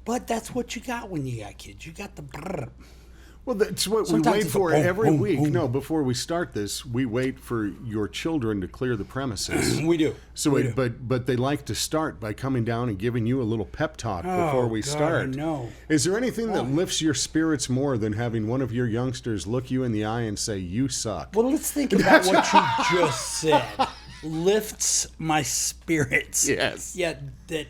But that's what you got when you got kids. You got the brrr. Well, that's what Sometimes we wait it's for a boom, every boom, week. boom. No, before we start this, we wait for your children to clear the premises. We do. So, We do. but they like to start by coming down and giving you a little pep talk before we God, start. no. Is there anything that lifts your spirits more than having one of your youngsters look you in the eye and say, "You suck"? Well, let's think about what you just said. Lifts my spirits. Yes. Yet that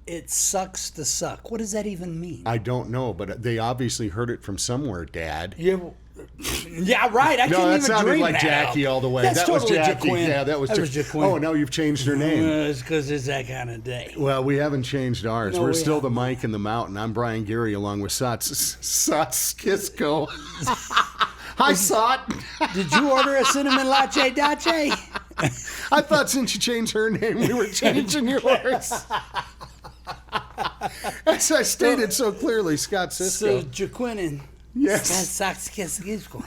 it sucks to suck. What does that even mean? I don't know, but they obviously heard it from somewhere, Dad. Yeah, right. I No, couldn't that even sounded dream like that Jackie up. all the way. That's that totally was Jackie. Jaquin. Yeah, that was Jaquin. Oh, now you've changed her name. It's because it's that kind of day. Well, we haven't changed ours. No, We're we still the haven't. Mike and the Mountain. I'm Brian Geary along with Sats Kisco. Hi, Sot. Did you order a cinnamon latte dache? I thought since you changed her name, we were changing yours. As I stated so clearly, Scott So Sisko. Jaquin and Yes. Saxkiskisko.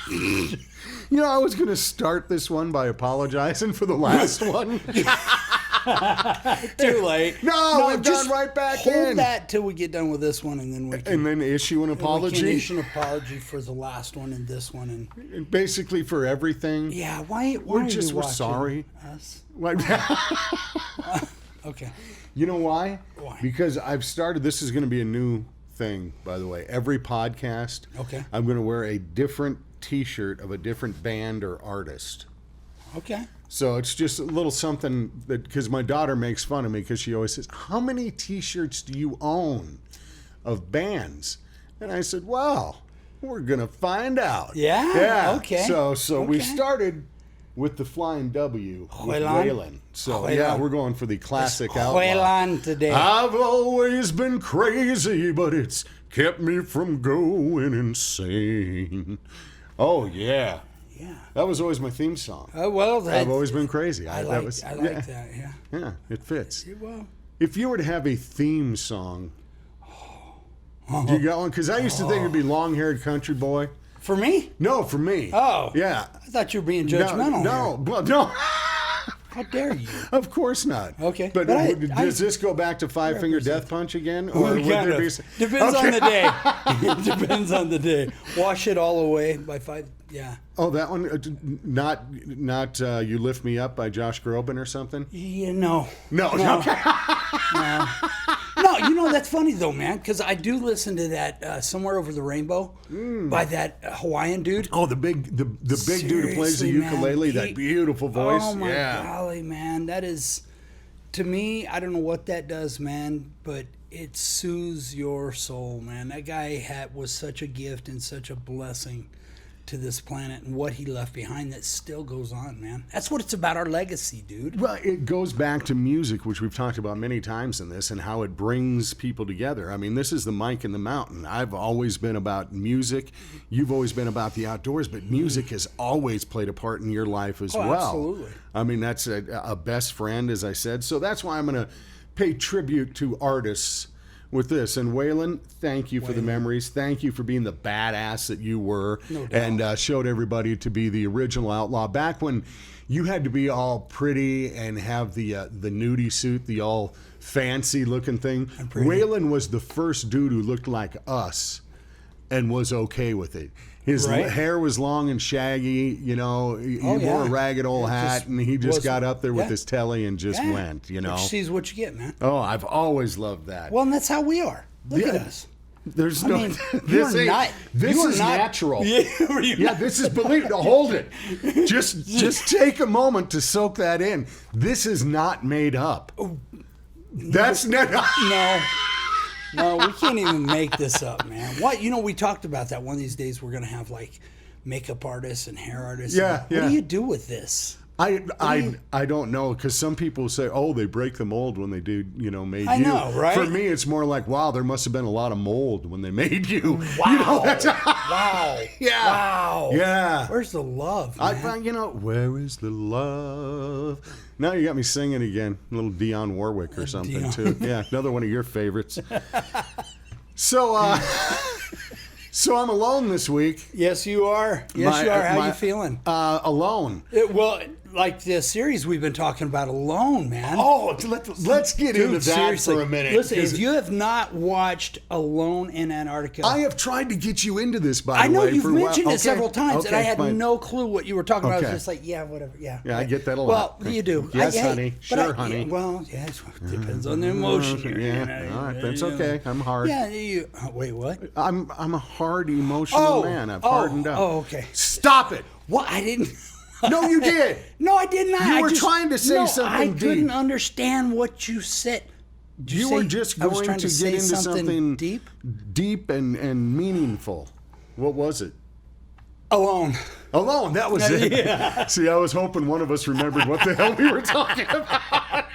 You know, I was going to start this one by apologizing for the last one. Too late. No, we've just gone right back hold in. that till we get done with this one, and then we can, And then issue an we can apology. issue an apology for the last one and this one. And Basically for everything. yeah, why We're are just, you we're watching sorry. us? Why- Okay. You know why? Why? Because I've started, this is going to be a new thing, by the way. Every podcast, Okay. I'm going to wear a different t-shirt of a different band or artist. Okay. So it's just a little something that, because my daughter makes fun of me because she always says, "How many t-shirts do you own of bands?" And I said, "Well, we're going to find out." Yeah? Yeah. Okay. So we Okay. started with the Flying W with Huelan? Waylon. So Huelan. yeah, we're going for the classic outlaw. Huelan today. I've always been crazy, but it's kept me from going insane. Oh yeah, Yeah. that was always my theme song. Well, I've always been crazy. I that like was, that. Yeah. Yeah, it fits. Well, If you were to have a theme song, do you got one? Because I used to think it'd be Long-Haired Country Boy. for me? No, for me. Oh. Yeah. I thought you were being judgmental. No, here. well, no. How dare you? Of course not. Okay, But, but does this go back to Five Finger Death Punch again? Or would Kind there be... of. Depends on the day. It depends on the day. Wash it all away by 5. Yeah. Oh, that one? Not You Lift Me Up by Josh Groban or something? Yeah. No. No. Okay. No, you know, that's funny though, man, because I do listen to that Somewhere Over the Rainbow by that Hawaiian dude. Oh, the big dude who plays the Seriously, man. ukulele, that beautiful voice. Oh my yeah. golly, man, that is, to me, I don't know what that does, man, but it soothes your soul, man. That guy was such a gift and such a blessing to this planet, and what he left behind that still goes on, man. That's what it's about, our legacy, dude. Well, it goes back to music, which we've talked about many times in this, and how it brings people together. I mean, this is the Mike and the Mountain. I've always been about music. You've always been about the outdoors, but music has always played a part in your life as well. Absolutely. I mean, that's a best friend, as I said. So that's why I'm going to pay tribute to artists with this. And Waylon, thank you for the memories. Thank you for being the badass that you were, No doubt. and showed everybody to be the original outlaw. Back when you had to be all pretty and have the nudie suit, the all fancy looking thing. Waylon was the first dude who looked like us and was okay with it. His Right. hair was long and shaggy, you know. He Oh, wore a yeah. ragged old It hat, just and he just was- got up there with yeah. his telly and just Yeah. went, you know. Which sees what you get, man. Oh, I've always loved that. Well, and that's how we are. Look at Yeah. us. There's I no. mean, this you're ain't- not. This you are is not, natural. Yeah, This is believed. Hold it. Just take a moment to soak that in. This is not made up. That's not. No, we can't even make this up, man. What? You know, we talked about that. One of these days, we're gonna have like makeup artists and hair artists. Yeah, What yeah. do you do with this? I don't know, because some people say, oh, they break the mold when they do, made I you. know, right? For me, it's more like, wow, there must have been a lot of mold when they made you. Wow. You know, that's, Wow. Yeah. Wow. Yeah. Where's the love, man? Where is the love? Now you got me singing again. A little Dionne Warwick or something, Dionne. too. Yeah, another one of your favorites. So, so I'm alone this week. Yes, you are. Yes, you are. How you feeling? Alone. Well, like the series we've been talking about, Alone, man. Oh, let's get into that seriously, for a minute. Listen, if you have not watched Alone in Antarctica, I have tried to get you into this, by the way. I know you've for a while. mentioned it several times, and I had fine. no clue what you were talking about. I Okay. was just like, yeah, whatever, yeah. Yeah, I get that a lot. Well, you do. Yes, honey. Sure, honey. Well, yes, depends on the emotion here. Yeah, all right, that's okay. I'm hard. Yeah, wait, what? I'm a hard emotional man. I've hardened up. Oh, okay. Stop it. What? I didn't. No, you did. No, I did not. You were trying to say something I deep. couldn't understand what you said. Did You say were just I was going trying to say get into something deep and meaningful. What was it? Alone. Alone, that was it. Yeah. See, I was hoping one of us remembered what the hell we were talking about.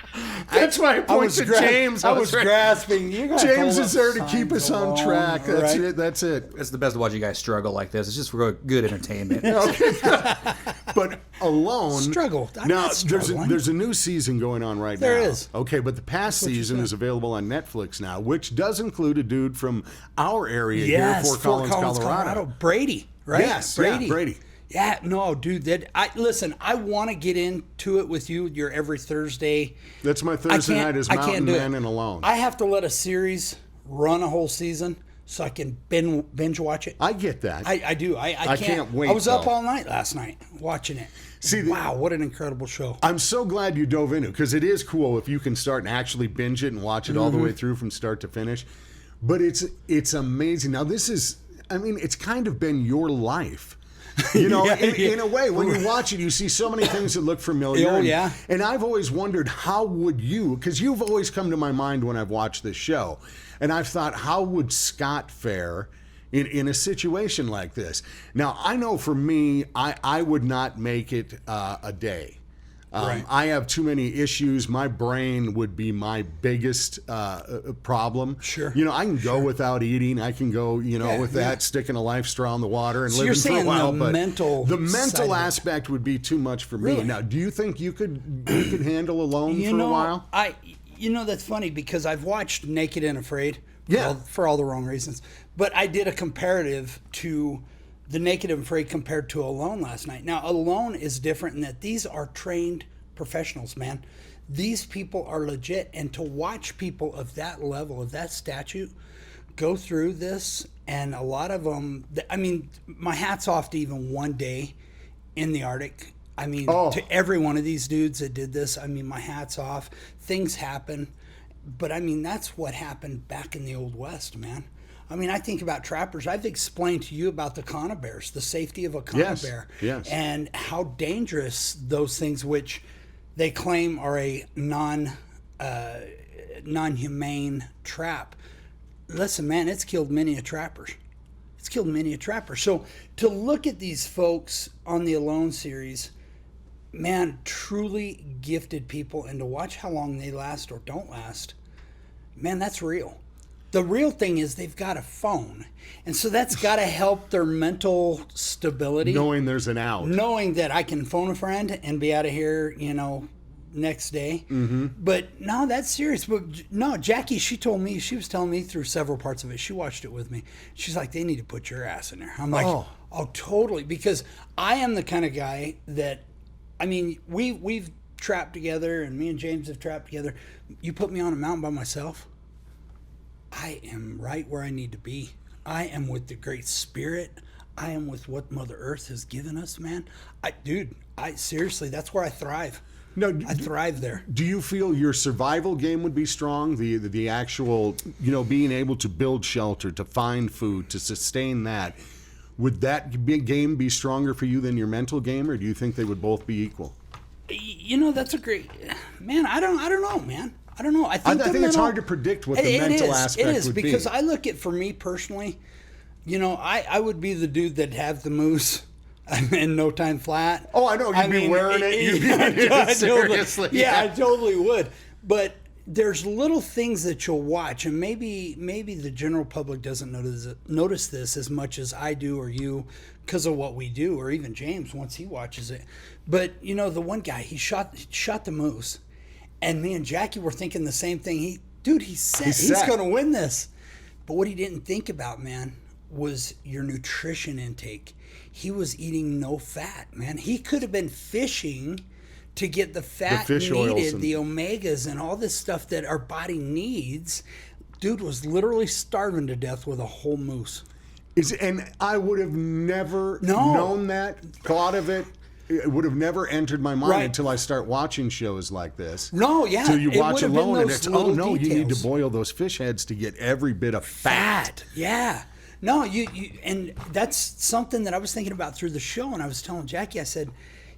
That's why I pointed to James. I was grasping. You guys James hold is there up to keep signs us on alone, track. That's right? it. That's it. It's the best to watch you guys struggle like this. It's just for good entertainment. Okay. But Alone. Struggle. I'm Now, not struggling. there's a new season going on right now. There is. Okay, but the past season is available on Netflix now, which does include a dude from our area here, Fort Collins, Colorado. Brady, right? Yes, yeah, Brady. Yeah, no, dude. I want to get into it with you. You're every Thursday. That's my Thursday night is Mountain Man and Alone. I have to let a series run a whole season so I can binge watch it. I get that. I do. I can't wait, I was up though. all night last night watching it. See, wow, what an incredible show. I'm so glad you dove into it because it is cool if you can start and actually binge it and watch it all the way through from start to finish. But it's amazing. Now, it's kind of been your life. You know, in a way, when you watch it, you see so many things that look familiar. Oh, yeah. And I've always wondered, how would you, because you've always come to my mind when I've watched this show, and I've thought, how would Scott fare in a situation like this? Now, I know for me, I would not make it a day. Right. I have too many issues. My brain would be my biggest problem. Sure. You know, I can go without eating. I can go, with that, sticking a life straw in the water and living for a while. The mental aspect would be too much for me. Really? Now, do you think you could handle Alone for a while? That's funny because I've watched Naked and Afraid. Yeah. For all the wrong reasons. But I did a comparative to the Naked and Afraid compared to Alone last night. Now, Alone is different in that these are trained professionals, man. These people are legit. And to watch people of that level, of that statute, go through this, and a lot of them, my hat's off to even one day in the Arctic. To every one of these dudes that did this, my hat's off. Things happen. But, that's what happened back in the Old West, man. I think about trappers. I've explained to you about the conibears, the safety of a conibear, yes. and how dangerous those things, which they claim are a non-humane trap. Listen, man, it's killed many a trappers. So to look at these folks on the Alone series, man, truly gifted people, and to watch how long they last or don't last, man, that's real. The real thing is they've got a phone. And so that's got to help their mental stability. Knowing there's an out. Knowing that I can phone a friend and be out of here, next day. Mm-hmm. But no, that's serious. But no, Jackie, she was telling me through several parts of it. She watched it with me. She's like, they need to put your ass in there. I'm like, oh totally. Because I am the kind of guy that, we've trapped together, and me and James have trapped together. You put me on a mountain by myself, I am right where I need to be. I am with the Great Spirit. I am with what Mother Earth has given us, man. Seriously, that's where I thrive. No, I thrive there. Do you feel your survival game would be strong? The actual, being able to build shelter, to find food, to sustain that. Would that game be stronger for you than your mental game, or do you think they would both be equal? That's a great, man. I don't know, man. I don't know. I think it's hard to predict what the mental aspect would be. Because I look at, for me personally, I would be the dude that have the moose in no time flat. Oh, I know. You'd be wearing it. You'd be seriously. Yeah, I totally would. But there's little things that you'll watch, and maybe the general public doesn't notice this as much as I do or you because of what we do, or even James once he watches it. But, the one guy, he shot the moose. And me and Jackie were thinking the same thing. He's going to win this. But what he didn't think about, man, was your nutrition intake. He was eating no fat, man. He could have been fishing to get the fat fish oils needed, and- the omegas and all this stuff that our body needs. Dude was literally starving to death with a whole moose. And I would have never known that, thought of it. It would have never entered my mind until I start watching shows like this. No, yeah. Till you it watch would have been alone and those it's, little you need to details. boil those fish heads to get every bit of fat. Yeah. No, you and that's something that I was thinking about through the show, and I was telling Jackie, I said,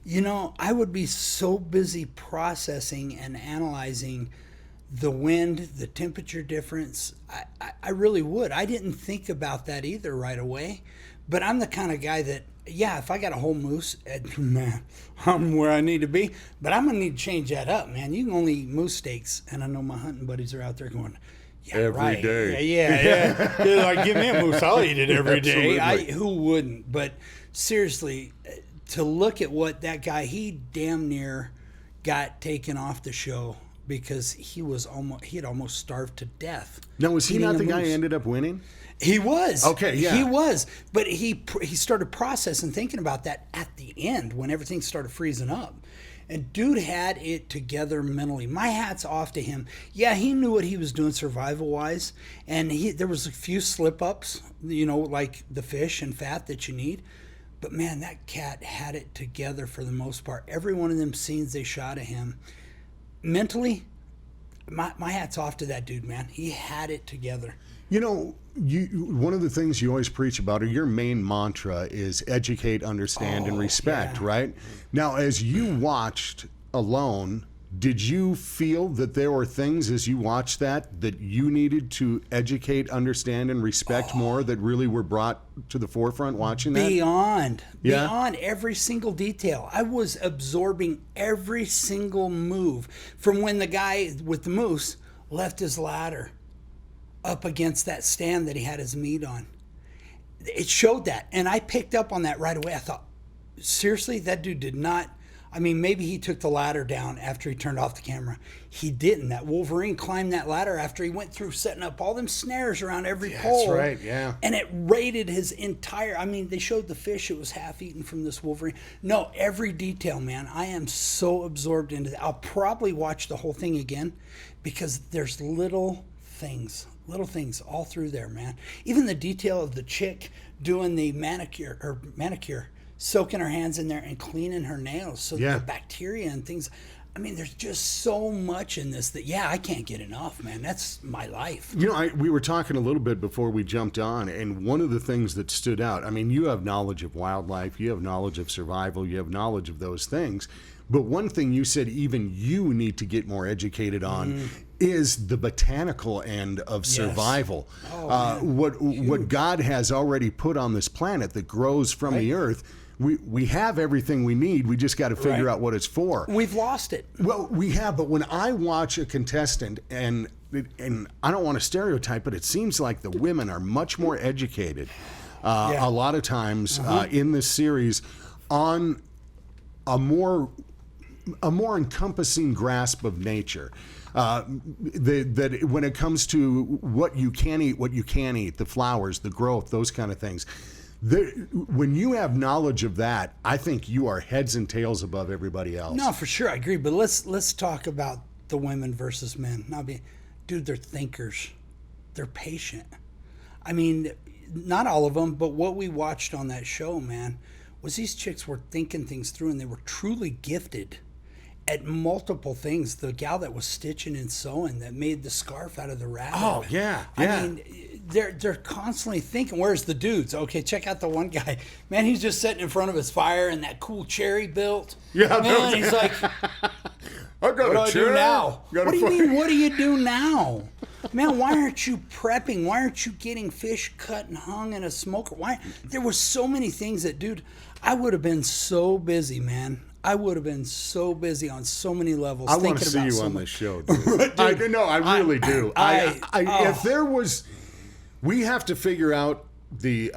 I would be so busy processing and analyzing the wind, the temperature difference. I really would. I didn't think about that either right away, but I'm the kind of guy that, if I got a whole moose, man, I'm where I need to be, but I'm gonna need to change that up, man. You can only eat moose steaks, and I know my hunting buddies are out there going, Every day. Yeah. They're like, give me a moose, I'll eat it every day. Absolutely. Who wouldn't? But seriously, to look at what that guy, he damn near got taken off the show because he had almost starved to death. Now, was he eating not a the guy who moose. ended up winning? He was. Okay, yeah. He was. But he started processing, thinking about that at the end when everything started freezing up. And dude had it together mentally. My hat's off to him. Yeah, he knew what he was doing survival-wise. And there was a few slip-ups, like the fish and fat that you need. But, man, that cat had it together for the most part. Every one of them scenes they shot of him, mentally, my hat's off to that dude, man. He had it together. One of the things you always preach about, or your main mantra, is educate, understand, and respect, right? Now, as you watched Alone, did you feel that there were things as you watched that you needed to educate, understand, and respect more that really were brought to the forefront watching that? Beyond every single detail. I was absorbing every single move from when the guy with the moose left his ladder up against that stand that he had his meat on. It showed that, and I picked up on that right away. I thought, seriously, that dude did not. I mean, maybe he took the ladder down after he turned off the camera. He didn't. That Wolverine climbed that ladder after he went through setting up all them snares around every pole. That's right, yeah. And it raided his entire. I mean, they showed the fish; it was half eaten from this Wolverine. No, every detail, man. I am so absorbed into that. I'll probably watch the whole thing again because there's little things all through there, man. Even the detail of the chick doing the manicure, soaking her hands in there and cleaning her nails so that the bacteria and things. I mean, there's just so much in this that, I can't get enough, man. That's my life. We were talking a little bit before we jumped on, and one of the things that stood out, I mean, you have knowledge of wildlife, you have knowledge of survival, you have knowledge of those things. But one thing you said even you need to get more educated on is the botanical end of survival. What God has already put on this planet that grows from the earth. We have everything we need. We just got to figure out what it's for. We've lost it. Well, we have, but when I watch a contestant, and I don't want to stereotype, but it seems like the women are much more educated a lot of times in this series on a more encompassing grasp of nature. That when it comes to what you can eat, what you can't eat, the flowers, the growth, those kind of things. When you have knowledge of that, I think you are heads and tails above everybody else. No, for sure, I agree. But let's talk about the women versus men. Dude, they're thinkers. They're patient. I mean, not all of them, but what we watched on that show, man, was these chicks were thinking things through, and they were truly gifted at multiple things. The gal that was stitching and sewing that made the scarf out of the rabbit. Oh, yeah. I mean, they're constantly thinking, where's the dudes? Okay, check out the one guy. Man, he's just sitting in front of his fire and that cool cherry built. Yeah, man, he's like, what do I do now? What do you mean, what do you do now? Man, why aren't you prepping? Why aren't you getting fish cut and hung in a smoker? There were so many things that, dude, I would have been so busy, man. I would have been so busy on so many levels. I want to see you on this show, dude. I really do. If there was, we have to figure out the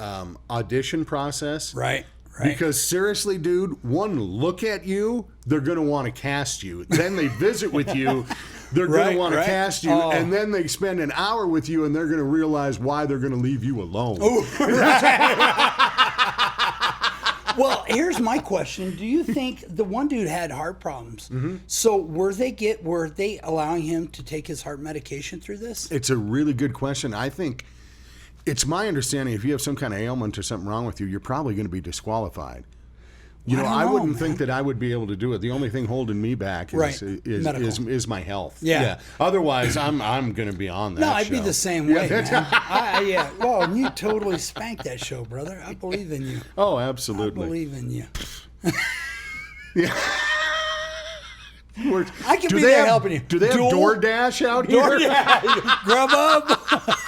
audition process, right? Because seriously, dude, one look at you, they're going to want to cast you. Then they visit with you, they're going to want to cast you, and then they spend an hour with you, and they're going to realize why they're going to leave you alone. Well, here's my question. Do you think the one dude had heart problems? Mm-hmm. So were they allowing him to take his heart medication through this? It's a really good question. I think it's my understanding if you have some kind of ailment or something wrong with you, you're probably going to be disqualified. You know, I wouldn't think that I would be able to do it. The only thing holding me back is my health. Yeah. Otherwise, I'm going to be on that. No, I'd show. be the same way, man. Yeah. Well, and you totally spanked that show, brother. I believe in you. Oh, absolutely. I believe in you. Yeah. I can be there helping you. Do they have DoorDash out here? Grubhub.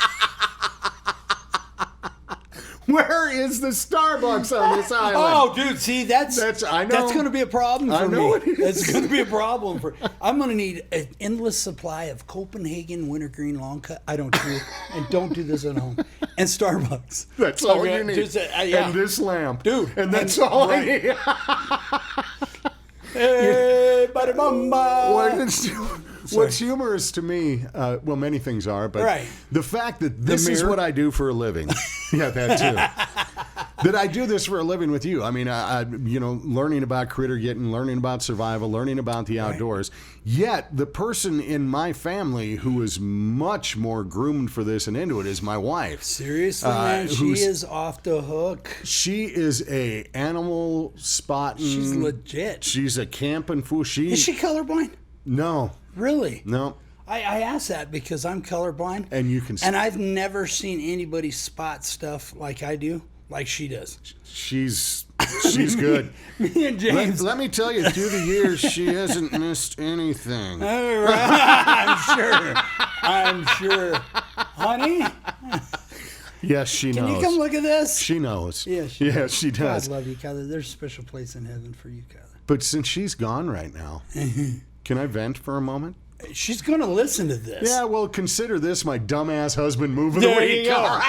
Where is the Starbucks on this island? Oh, dude, see, that's I know. That's going to be a problem for me. I know it is. That's going to be a problem for. I'm going to need an endless supply of Copenhagen wintergreen long cut. I don't do, and don't do this at home. And Starbucks. That's all you need. Just, yeah. And this lamp, dude. And that's all I need. Hey, bada bumba. What's humorous to me, well, many things are, but the fact that this is what I do for a living. Yeah, that too. That I do this for a living with you. I mean, learning about critter getting, learning about survival, learning about the outdoors. Yet, the person in my family who is much more groomed for this and into it is my wife. Seriously, man, she is off the hook. She is a animal spotting. She's legit. She's a camping fool. Is she colorblind? No. Really? No. I asked that because I'm colorblind. And you can see. And I've never seen anybody spot stuff like I do, like she does. She's good. Me and James. Let me tell you, through the years, she hasn't missed anything. All right. I'm sure. Honey? Yes, she knows. Can you come look at this? She knows. Yeah, she does. I love you, Kyler. There's a special place in heaven for you, Kyler. But since she's gone right now, can I vent for a moment? She's going to listen to this. Yeah, well, consider this my dumbass husband move of the There week. you go.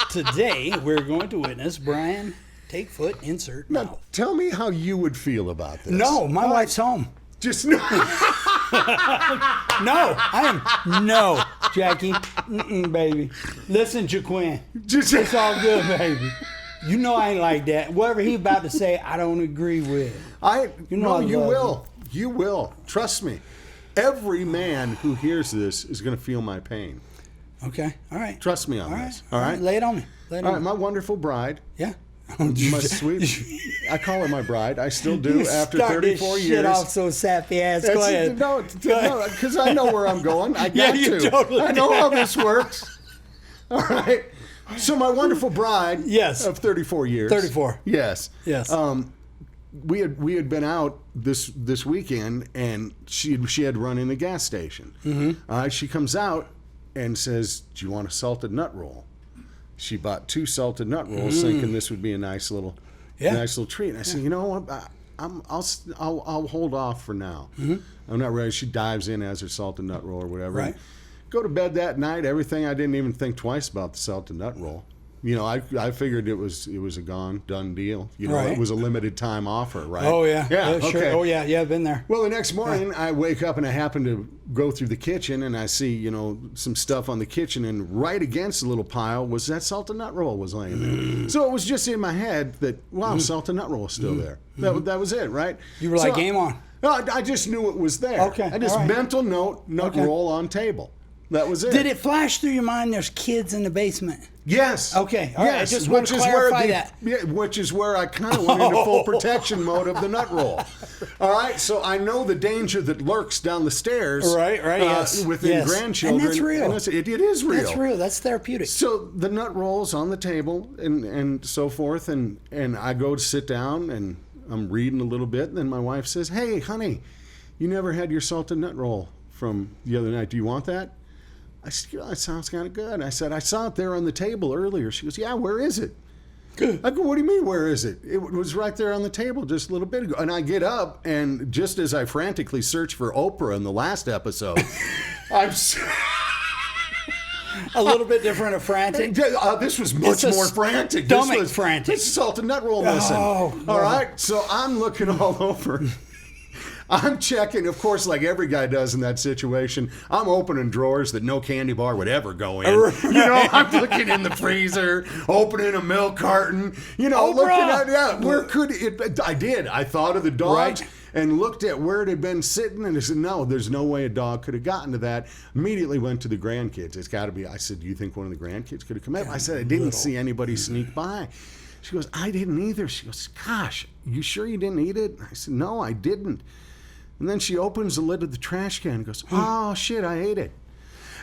Today, we're going to witness Brian take foot, insert mouth. Now, tell me how you would feel about this. No, my wife's home. Just no. No, Jackie. Baby. Listen, Jaquin. It's all good, baby. You know I ain't like that. Whatever he about to say, I don't agree with. You will. You will. Trust me. Every man who hears this is going to feel my pain. Okay. All right. Trust me on this. All right. Lay it on me. All right. My wonderful bride. Yeah. My sweet. I call her my bride. I still do after 34 years. Shit off so sappy ass. Go ahead. No, because I know where I'm going. I got you to. Totally I know how this works. All right. So my wonderful bride. Yes. Of 34 years. 34. Yes. Yes. We had been out this weekend, and she had run in a gas station. Mm-hmm. She comes out and says, "Do you want a salted nut roll?" She bought 2 salted nut rolls, thinking this would be a nice little treat. And I said, "You know what? I'll hold off for now. Mm-hmm. I'm not ready." She dives in as her salted nut roll or whatever. Right. Go to bed that night. Everything. I didn't even think twice about the salted nut roll. You know, I figured it was a done deal. You know, It was a limited time offer, right? Oh yeah, okay. Sure. Oh yeah, I've been there. Well, the next morning I wake up and I happen to go through the kitchen and I see some stuff on the kitchen, and right against the little pile was that salted nut roll was laying there. So it was just in my head that salted nut roll is still there. That was it, right? You were like, game on. No, I just knew it was there. Okay, I just mental note nut roll on table. That was it. Did it flash through your mind there's kids in the basement? Yes. Okay. All right. I just want to is clarify that. Yeah, which is where I kind of went into full protection mode of the nut roll. All right. So I know the danger that lurks down the stairs. Right. Yes. Within grandchildren. And that's real. And it is real. That's real. That's therapeutic. So the nut roll's on the table and so forth, and I go to sit down and I'm reading a little bit, and then my wife says, "Hey, honey, you never had your salted nut roll from the other night. Do you want that?" I said, "That sounds kind of good." I said, "I saw it there on the table earlier." She goes, "Yeah, where is it?" Good. I go, "What do you mean, where is it?" It was right there on the table just a little bit ago. And I get up, and just as I frantically search for Oprah in the last episode, a little bit different of frantic. This was much more frantic. Stomach this was frantic. This is salted nut roll missing. Oh, all right. So I'm looking all over. I'm checking, of course, like every guy does in that situation. I'm opening drawers that no candy bar would ever go in. You know, I'm looking in the freezer, opening a milk carton. You know, looking at where could it? I did. I thought of the dogs. Right. And looked at where it had been sitting, and I said, no, there's no way a dog could have gotten to that. Immediately went to the grandkids. It's got to be. I said, do you think one of the grandkids could have come up? I said, I didn't see anybody sneak by. She goes, I didn't either. She goes, gosh, you sure you didn't eat it? I said, no, I didn't. And then she opens the lid of the trash can and goes, oh, shit, I ate it.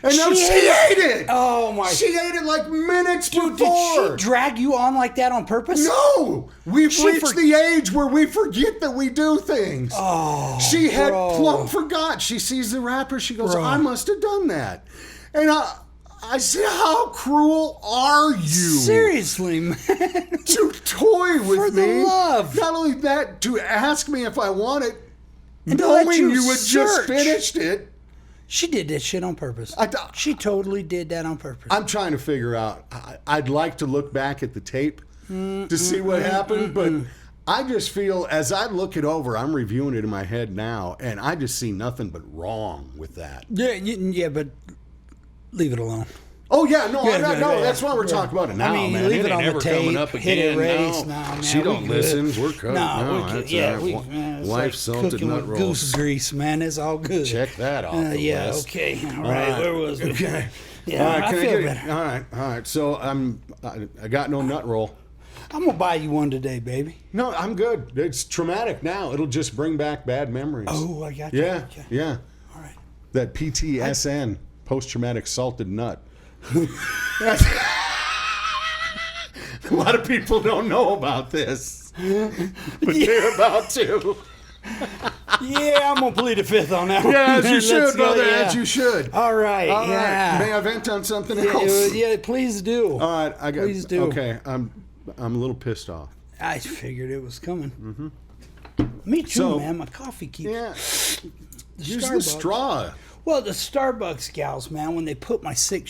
And now she ate it. Oh, my. She ate it like minutes Dude, before. did she drag you on like that on purpose? No. We've reached the age where we forget that we do things. Oh, she had plumb forgot. She sees the wrapper. She goes, I must have done that. And I said, how cruel are you? Seriously, man. To toy with For me. the love. Not only that, to ask me if I want it, And to let knowing you had just search. finished it. She did that shit on purpose. She totally did that on purpose. I'm trying to figure out. I'd like to look back at the tape to see what happened, but I just feel as I look it over, I'm reviewing it in my head now, and I just see nothing but wrong with that. Yeah, but leave it alone. Oh yeah, no, Yeah, that's why we're talking about it now, I mean, man. leave It it ain't on the never coming tape, up hit again. it, race. No. No, man, she don't we listen. good. We're cooked. No, we that's good. Yeah, all right. it's Wife like salted cooking nut with rolls. goose grease, man. It's all good. Check that off the Yeah, list. okay. All right, where was we? Okay. Yeah, All right, I can feel get it? better. All right. So I got no nut roll. I'm gonna buy you one today, baby. No, I'm good. It's traumatic now. It'll just bring back bad memories. Oh, I got you. Yeah, Okay. yeah. All right. That PTSN, post-traumatic salted nut. A lot of people don't know about this, but they're about to. Yeah, I'm gonna plead the fifth on that one. Yeah, as you Let's should, go, brother, yeah. as you should. All right. All yeah. right. May I vent on something Yeah, else? yeah, please do. All right, I got. Please do. Okay, I'm a little pissed off. I figured it was coming. Mm-hmm. Me too, So- man. My coffee keeps. Yeah. Use the Starbucks. straw. Well, the Starbucks gals, man, when they put my four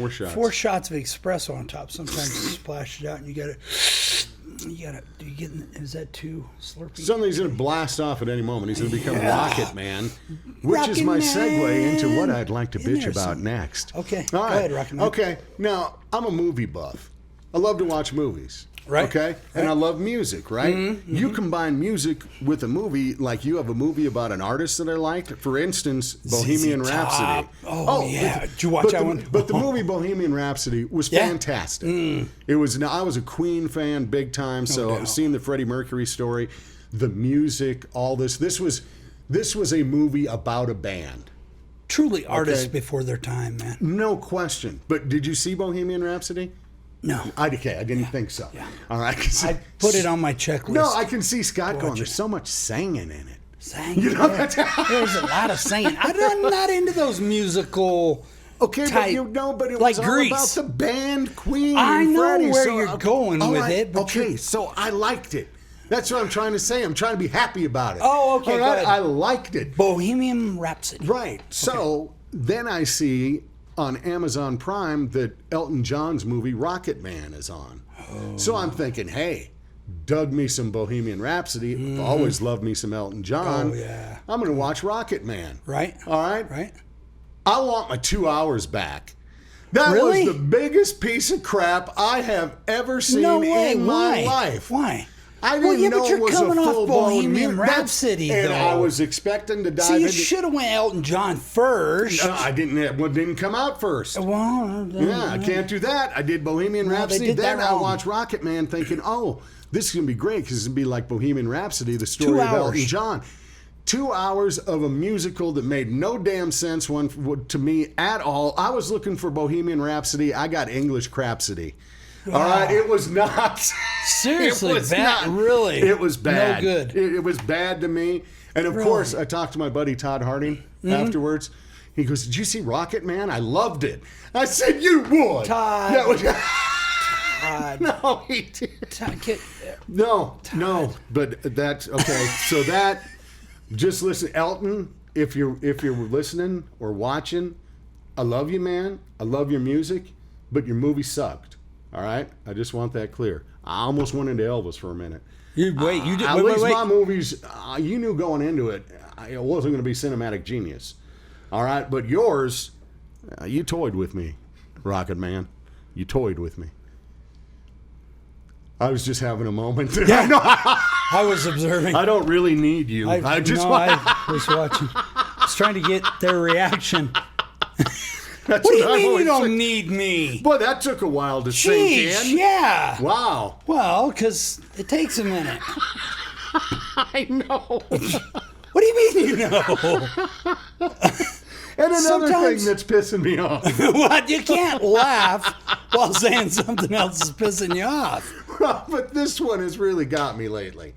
shots. 4 shots of espresso on top, sometimes it splashes out, and you gotta. Do you get? Is that too slurpy? Something's going to blast off at any moment. He's going to become Rocket Man, which is Rocket my Man. segue into what I'd like to In bitch there about some- next. Okay, All go right. ahead, Rocket Man. Okay, now I'm a movie buff. I love to watch movies. Right. Okay, and I love music. Right. You combine music with a movie, like you have a movie about an artist that I liked. For instance, Bohemian ZZ Rhapsody. Top. Oh, yeah. but- Did you watch but that the- one? But the movie Bohemian Rhapsody was Yeah. fantastic. It was. Now I was a Queen fan, big time. So doubt. seeing the Freddie Mercury story, the music, all this. This was a movie about a band. Truly artists Okay. before their time, man. No question. But did you see Bohemian Rhapsody? No. I didn't think so. Yeah. All right. I put it on my checklist. No, I can see Scott going, Watch there's it. so much singing in it. Sang. You know, yeah. There's a lot of singing. I'm not into those musical. Okay, but type, you know, but it like was all Grease. about the band Queen. I and know Freddie, where so, you're going all with right, it, but okay, you're- so I liked it. That's what I'm trying to say. I'm trying to be happy about it. Oh, okay, All go right, ahead. I liked it. Bohemian Rhapsody. Right. So then I see on Amazon Prime that Elton John's movie Rocket Man is on. So I'm thinking, hey, dug me some Bohemian Rhapsody. Always loved me some Elton John. Oh, yeah. I'm going to watch Rocket Man. Right. All right. Right. I want my 2 hours back. That Really? was the biggest piece of crap I have ever seen No way. in my Why? life. Why? I didn't Well, yeah, know but it you're was coming a off full-blown Bohemian that's- Rhapsody, and though. I was expecting to dive See, you into. should have went Elton John first. I didn't. It didn't come out first. Well, Yeah, I can't do that. I did Bohemian No, they Rhapsody. did that Then I wrong. watched Rocket Man thinking, oh, this is going to be great because it's going to be like Bohemian Rhapsody, the story 2 of Elton hours. John. 2 hours of a musical that made no damn sense to me at all. I was looking for Bohemian Rhapsody. I got English Crapsody. All right, it was not. Seriously, it was bad. not. Really? It was bad. No good. It was bad to me. And of Really? course, I talked to my buddy Todd Harding afterwards. He goes, "Did you see Rocket Man? I loved it." I said, "You would." Todd. That was, God. no, he did. Todd, get- No. But that's okay. So that just listen, Elton. If you're listening or watching, I love you, man. I love your music, but your movie sucked. All right? I just want that clear. I almost went into Elvis for a minute. You did. At least my movies, you knew going into it, it wasn't going to be cinematic genius. All right? But yours, you toyed with me, Rocket Man. You toyed with me. I was just having a moment. Yeah. I was observing. I don't really need you. I was watching. I was trying to get their reaction. That's What do you I've mean you always don't said. need me? Boy, that took a while to sink Jeez, in. yeah. Wow. Well, because it takes a minute. I know. What do you mean you know? And another Sometimes- thing that's pissing me off. What? You can't laugh while saying something else is pissing you off. But this one has really got me lately.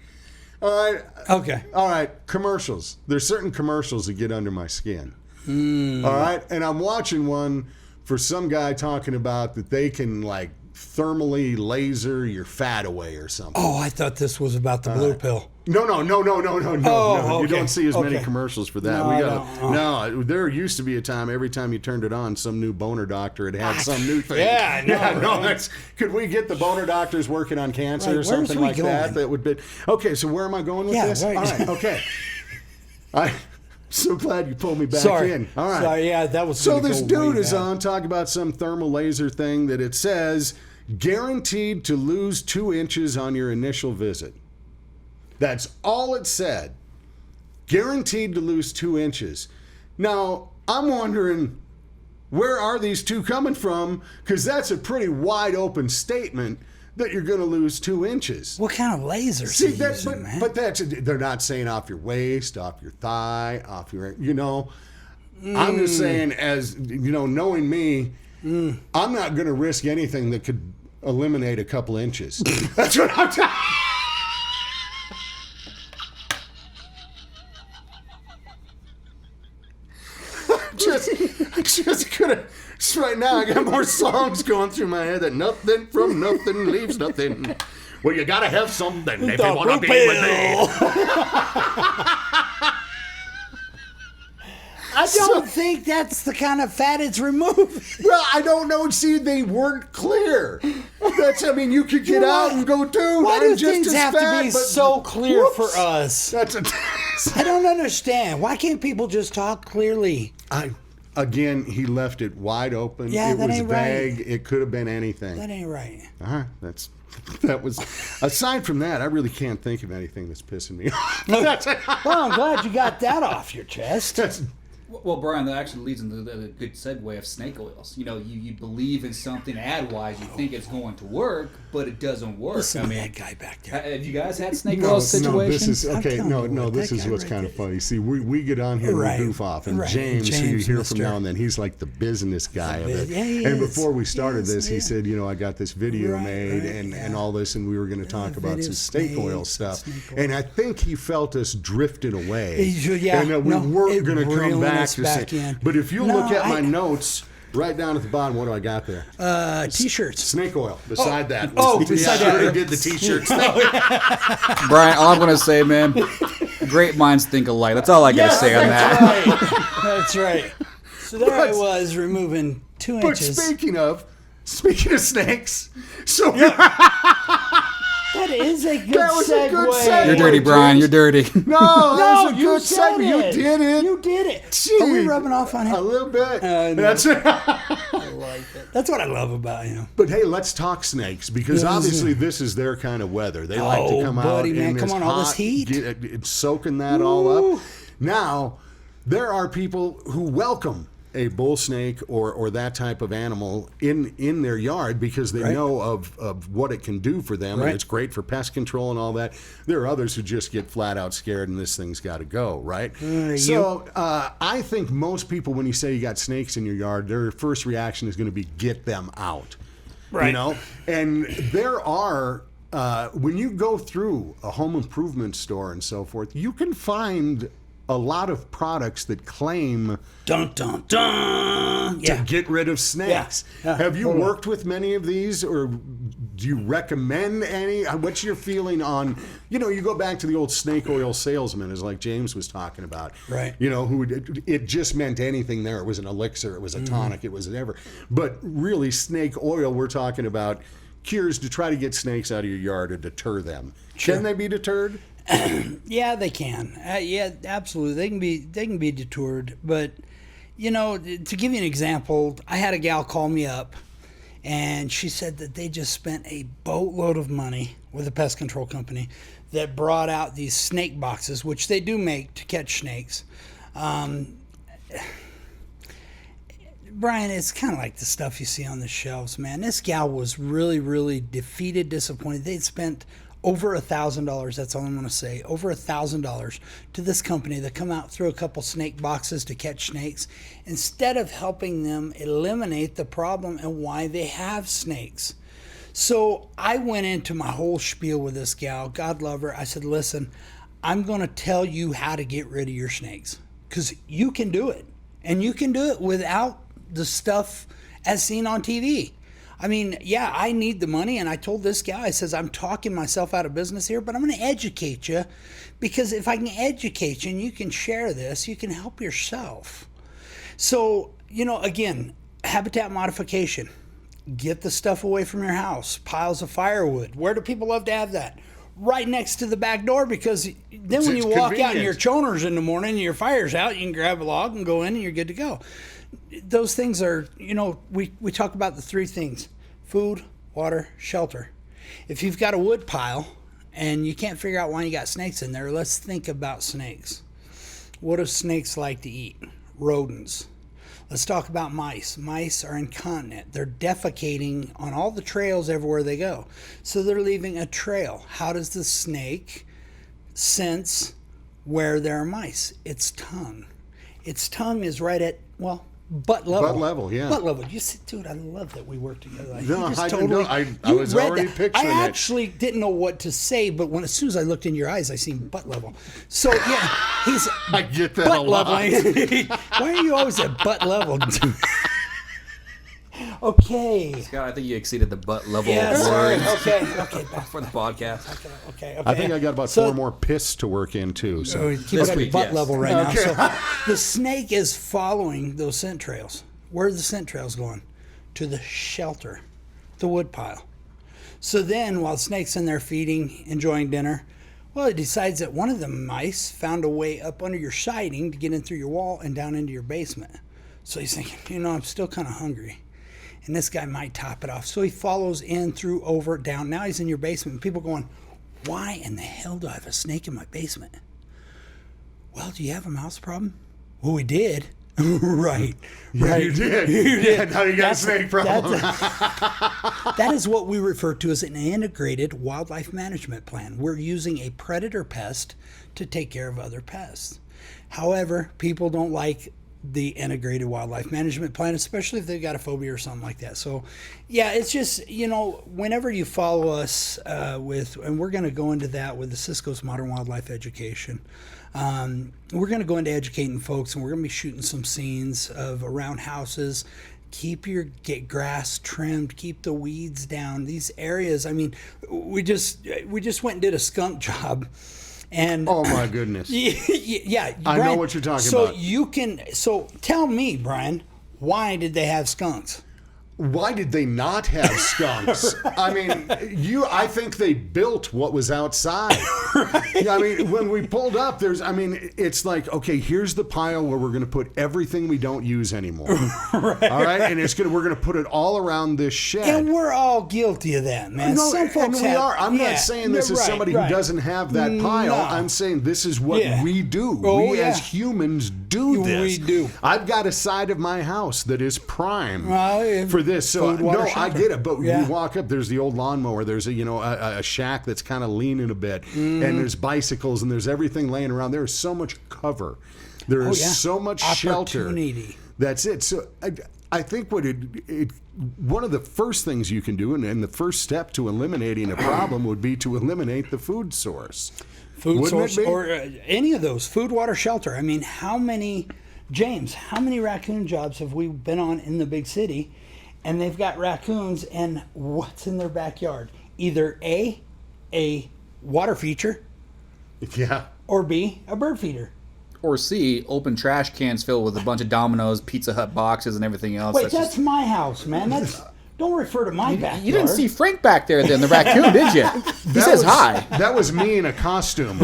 All right. Okay. All right. Commercials. There's certain commercials that get under my skin. Hmm. All right. And I'm watching one for some guy talking about that they can like thermally laser your fat away or something. Oh, I thought this was about the blue pill. No. Oh, You okay. don't see as many Okay. commercials for that. No, We I got don't. no. There used to be a time every time you turned it on, some new boner doctor had some new thing. Yeah, I know, No, right? that's. Could we get the boner doctors working on cancer Right, or where's something we like that? going? That would be okay. So where am I going with Yeah, this? right. All right. Okay. I'm so glad you pulled me back Sorry. in. All right. Sorry, yeah, that was So gonna this go way dude is back. on talking about some thermal laser thing that it says guaranteed to lose 2 inches on your initial visit. That's all it said. Guaranteed to lose 2 inches. Now, I'm wondering, where are these 2 coming from? Because that's a pretty wide open statement that you're going to lose 2 inches. What kind of lasers See, are you that's, using, man? but that's, they're not saying off your waist, off your thigh, off your, I'm just saying, as, knowing me, I'm not going to risk anything that could eliminate a couple inches. That's what I'm telling just gonna right now. I got more songs going through my head that nothing from nothing leaves nothing. Well, you gotta have something if you wanna be with me. I don't think that's the kind of fat it's removing. Well, I don't know. See, they weren't clear. You could get out and go, dude. Why I'm do just things as have fat, to be but so clear whoops. for us? That's a. I don't understand. Why can't people just talk clearly? Again, he left it wide open. Yeah, it that was ain't vague. right. It could have been anything. That ain't right. That was. Aside from that, I really can't think of anything that's pissing me off. Well, I'm glad you got that off your chest. Well, Brian, that actually leads into the good segue of snake oils. You believe in something ad-wise, you think it's going to work, but it doesn't work. Listen to that guy back there. Have you guys had snake No, oil no, situations? This is I'm okay. telling No, you no. what, This that is guy what's right kind of there. funny. See, we get on here and Right, we goof off, and right. James, who you James, hear from Mr. now and then, he's like the business guy of it. Yeah, he and is. before we started Yes, this, he yeah. said, I got this video Right, made right, and yeah. all this, and we were going to talk about video some snake oil snakes, stuff. snake oil. And I think he felt us drifting away. Yeah, and we no, weren't it going to come reeled back us to back say. in. But if you No, look at my notes. Right down at the bottom, what do I got there? T-shirts. Snake oil. Beside that. beside that. They did the T-shirts. Brian, all I'm going to say, man, great minds think alike. That's all I got to say on that. Right. That's right. So there I was removing 2 But inches. speaking of snakes, so That is a good That was a good segue. segue. You're dirty, James. Brian. You're dirty. no, No, that was a you good said segue. You it. did it. You did it. Gee. Are we rubbing off on A him? little bit. no. That's it. I like it. That's what I love about him. But hey, let's talk snakes because Yes. obviously this is their kind of weather. They like to Oh, come buddy, out man, in come this on, all this hot, heat. soaking that all up. Now, there are people who welcome a bull snake or that type of animal in their yard because they Right. know of what it can do for them, Right. and it's great for pest control and all that. There are others who just get flat out scared and this thing's got to go, right? So I think most people, when you say you got snakes in your yard, their first reaction is going to be get them out. Right. And there are when you go through a home improvement store and so forth, you can find a lot of products that claim Dun, dun, dun. to get rid of snakes. Yeah. Have you Totally. worked with many of these, or Do you recommend any? What's your feeling on, you go back to the old snake oil salesman, as like James was talking about. Right. It just meant anything there. It was an elixir, it was a tonic, it was whatever. But really, snake oil, we're talking about cures to try to get snakes out of your yard to deter them. Sure. Can they be deterred? Yeah, they can. Yeah, absolutely. They can be deterred. But, to give you an example, I had a gal call me up, and she said that they just spent a boatload of money with a pest control company that brought out these snake boxes, which they do make to catch snakes. Brian, it's kind of like the stuff you see on the shelves, man. This gal was really, really defeated, disappointed. They'd spent over $1,000, that's all I'm going to say, over $1,000 to this company that come out through a couple snake boxes to catch snakes, instead of helping them eliminate the problem and why they have snakes. So I went into my whole spiel with this gal, God love her. I said, listen, I'm going to tell you how to get rid of your snakes, because you can do it. And you can do it without the stuff as seen on TV. I mean, yeah, I need the money, and I told this guy, I says, I'm talking myself out of business here, but I'm going to educate you, because if I can educate you and you can share this, you can help yourself. So, again, habitat modification. Get the stuff away from your house. Piles of firewood. Where do people love to have that? Right next to the back door, because then when you walk out in your choners in the morning and your fire's out, you can grab a log and go in and you're good to go. Those things are, we talk about the three things: food, water, shelter. If you've got a wood pile and you can't figure out why you got snakes in there, let's think about snakes. What do snakes like to eat? Rodents. Let's talk about mice. Mice are incontinent. They're defecating on all the trails everywhere they go. So they're leaving a trail. How does the snake sense where there are mice? Its tongue. Its tongue is right at, butt level. Butt level, yeah. Butt level. You see, dude, I love that we work together. No, I didn't know. I was already picturing it. I actually didn't know what to say, but as soon as I looked in your eyes, I seen butt level. So yeah, he's I get that butt a lot. leveling. Why are you always at butt level? Okay. Scott, I think you exceeded the butt level Yes. word Okay. Back for the podcast. Okay. I think I got about 4 more piss to work in too. So Keep This it at week, butt yes. level right now. So the snake is following those scent trails. Where are the scent trails going? To the shelter, the wood pile. So then, while the snake's in there feeding, enjoying dinner, it decides that one of the mice found a way up under your siding to get in through your wall and down into your basement. So he's thinking, I'm still kind of hungry, and this guy might top it off. So he follows in, through, over, down. Now he's in your basement. And people going, why in the hell do I have a snake in my basement? Well, do you have a mouse problem? Well, we did. Right. You did. You did. Now you got a snake problem. That is what we refer to as an integrated wildlife management plan. We're using a predator pest to take care of other pests. However, people don't like the integrated wildlife management plan, especially if they've got a phobia or something like that. So, yeah, it's just, whenever you follow us and we're going to go into that with the Cisco's Modern Wildlife Education. We're going to go into educating folks, and we're going to be shooting some scenes of around houses. Get grass trimmed, keep the weeds down. These areas, I mean, we just went and did a skunk job. And oh my goodness. Yeah, I Brian, know what you're talking about. So tell me, Brian, why did they have skunks? Why did they not have skunks? I mean, I think they built what was outside. Right. I mean, when we pulled up, it's like, okay, here's the pile where we're going to put everything we don't use anymore. Right. All right, and we're going to put it all around this shed. And we're all guilty of that, man. No, some folks we are. I'm not saying this is somebody who doesn't have that pile. No. I'm saying this is what we do. Oh, as humans do this. We do. I've got a side of my house that is prime for this. So food, water, no, shelter. I get it. But we walk up, there's the old lawnmower. There's a shack that's kind of leaning a bit, and there's bicycles, and there's everything laying around. There is so much cover. There is so much shelter. That's it. So I think one of the first things you can do, and the first step to eliminating a problem would be to eliminate the food source. Food source or any of those, food, water, shelter. I mean, how many raccoon jobs have we been on in the big city? and they've got raccoons, and what's in their backyard? Either A, a water feature, Yeah. or B, a bird feeder. Or C, open trash cans filled with a bunch of Domino's, Pizza Hut boxes, and everything else. Wait, that's my house, man. Don't refer to my backyard. You didn't see Frank back there, then, the raccoon, did you? He says hi. That was me in a costume.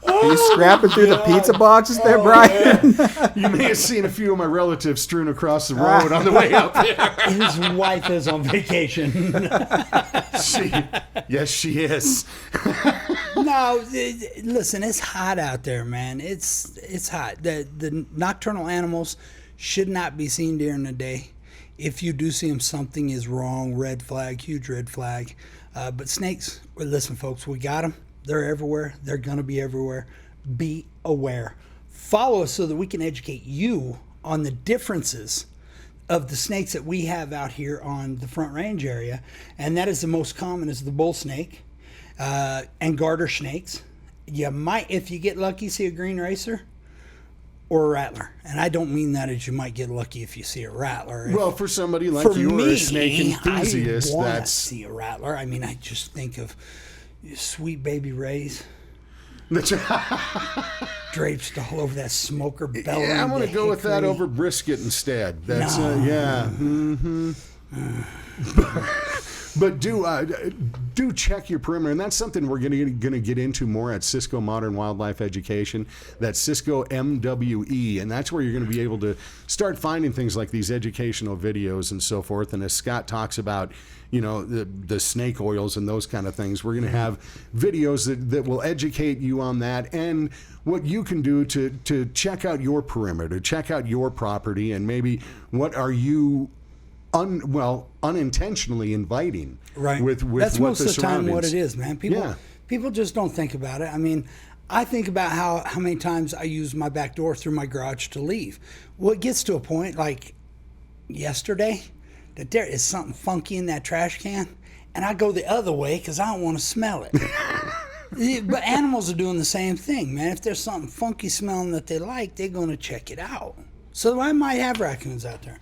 Are you scrapping through the pizza boxes there, Brian? You may have seen a few of my relatives strewn across the road on the way up there. His wife is on vacation. Yes, she is. No, listen, it's hot out there, man. It's hot. The nocturnal animals should not be seen during the day. If you do see them, something is wrong. Red flag, huge red flag. But snakes, well, listen, folks, we got them. They're everywhere. They're going to be everywhere. Be aware. Follow us so that we can educate you on the differences of the snakes that we have out here on the Front Range area. And that is the most common is the bull snake and garter snakes. You might, if you get lucky, see a green racer or a rattler. And I don't mean that as you might get lucky if you see a rattler. Well, for somebody like you or a snake enthusiast, I want to that's... see a rattler. I mean, I just think of sweet baby rays. Draped all over that smoker belly. Yeah, I want to go with that over brisket instead. That's yeah. Mm-hmm. But do check your perimeter, and that's something we're going to get into more at Cisco Modern Wildlife Education. That's Cisco MWE, and that's where you're going to be able to start finding things like these educational videos and so forth. And as Scott talks about, you know, the snake oils and those kind of things, we're going to have videos that will educate you on that and what you can do to check out your perimeter, check out your property, and maybe what are you unintentionally inviting, right? With that's what most the of the time surroundings. what it is, man. People just don't think about it. I mean, I think about how many times I use my back door through my garage to leave. Well, it gets to a point like yesterday that there is something funky in that trash can, and I go the other way because I don't want to smell it. But animals are doing the same thing, man. If there's something funky smelling that they like, they're going to check it out. So I might have raccoons out there.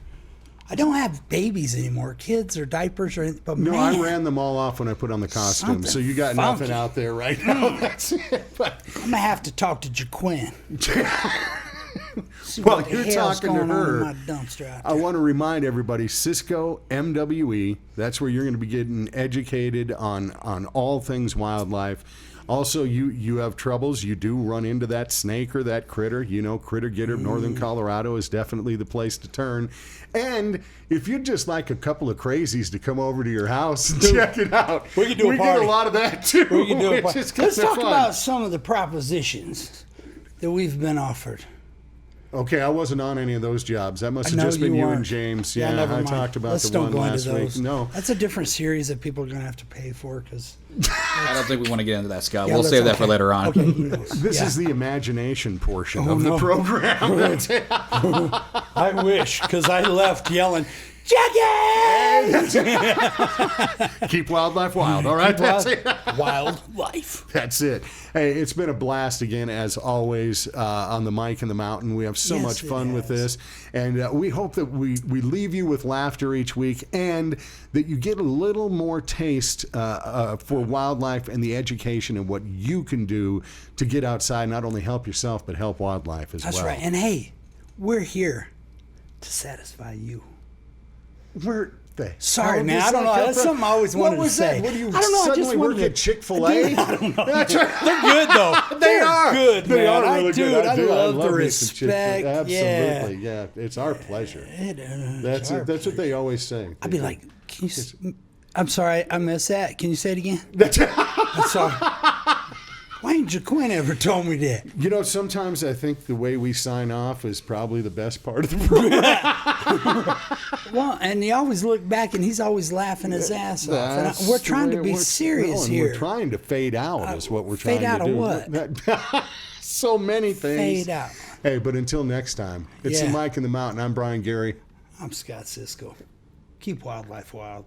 I don't have babies anymore, kids or diapers or anything. But No, man, I ran them all off when I put on the costume. Something So you got funky. nothing out there right now. That's it. But, I'm gonna have to talk to Jaquin. See well, what the you're hell's talking to going on in her. my dumpster out I there. want to remind everybody, Cisco MWE, that's where you're going to be getting educated on all things wildlife. Also, you have troubles. You do run into that snake or that critter. You know, Critter Getter, Northern Colorado is definitely the place to turn. And if you'd just like a couple of crazies to come over to your house and check it out, we can do a we get party. a lot of that too. We can do a which part. is Let's kinda talk fun. about some of the propositions that we've been offered. Okay, I wasn't on any of those jobs. That must have No, just been you you weren't. and James. Yeah, never I mind. talked about Let's the don't one go last into week. those. No. That's a different series that people are going to have to pay for because I don't think we want to get into that, Scott. Yeah, We'll let's- save that for okay. later on. Okay, he knows. This Yeah. is the imagination portion Oh, of the no. program. I wish because I left yelling, Jackie! Keep wildlife wild, all right? That's it. Wildlife. That's it. Hey, it's been a blast again, as always, on the mic and the mountain. We have so Yes, much it fun with has. this. And we hope that we leave you with laughter each week and that you get a little more taste for wildlife and the education and what you can do to get outside, not only help yourself, but help wildlife as That's well. right. And hey, we're here to satisfy you. We're Sorry, how man. does I don't that know. come That's from? something I always wanted What was to say. that? What do you I don't know. I suddenly just work wanted at to- Chick-fil-A? I don't know. That's right. They're good though. They're good, They man. are really I do. good. I love the me some Chick-fil-A. respect. Absolutely, yeah. It's our pleasure. That's our that's what they always say. I'd be like, can you? I'm sorry, I missed that. Can you say it again? That's I'm sorry. Why ain't Jaquin ever told me that? You know, sometimes I think the way we sign off is probably the best part of the program. Well, and he always look back and he's always laughing his ass off. And That's we're trying the to way be it works. serious and here. We're trying to fade out is what we're fade trying out to of do. what? So many things. Fade out. Hey, but until next time, it's Yeah. the Mike in the Mountain. I'm Brian Gary. I'm Scott Cisco. Keep wildlife wild.